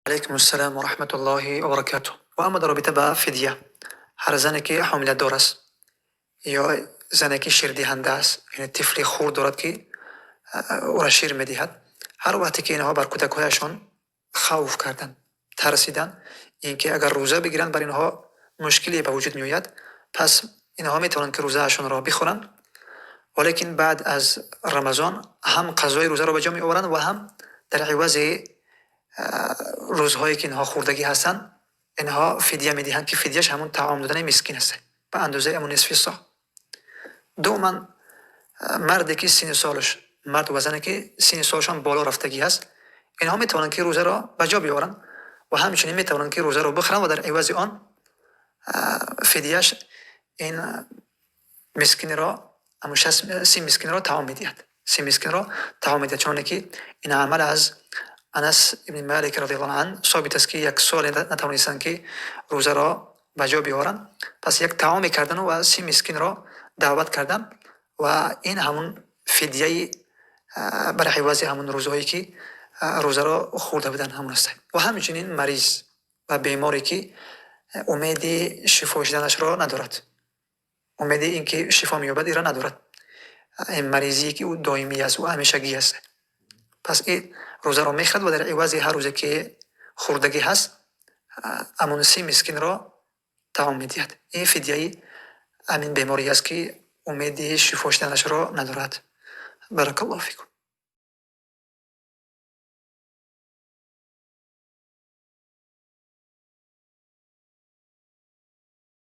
علیکم السلام و رحمت الله و برکاته. و اما در رابطه با فدیه، هر زنی که حامله دار است یا زنی که شیر دهنده است، یعنی طفلی خرد دارد که او را شیر میدهد، هر وقتی که اینها بر کودکهایشان خوف کردن، ترسیدن اینکه اگر روزه بگیرند بر اینها مشکلی به وجود میآید، پس اینها میتوانند که روزهشان را بخورند، ولیکن بعد از رمضان هم قضای روزه را به جا می آورند و هم در عوض روزهایی که اینها خوردگی هستند اینها فدیه میدهند که فدیهش همون طعام دادن مسکین است به اندازه امون نصف سا. دوما مردی که سن سالش، مرد و زنی که سن سالشان بالا رفتگی هست، اینها میتوانند که روزه را به جا بیاورند و همچنین میتوانند که روزه را بخورند و در عوض آن فدیهش این مسکین را، همون 30 مسکین را طعام میدهد. 30 مسکین را طعام میدهد، چون که این عمل از انس ابن مالک رضی الله عنه ثابت است که یک سال نتوانستند که روزه را به جا بیاورند، پس یک طعام کردن و 30 مسکین را دعوت کردن و این همون فدیه بر عوض همون روزهایی که روزه را خورده بودن همون است. و همچنین مریض و بیماری که امید شفا شدنش را ندارد، امید اینکه شفا مییابد این را ندارد، این مریضی که او دائمی است و همیشگی است، پس این روزه را میخورد و در عوض هر روزی که خوردگی هست همون 30 مسکین را طعام میدهد. این فدیه همین بیماری است که امید شفا شدنش را ندارد. بارک الله فیکم.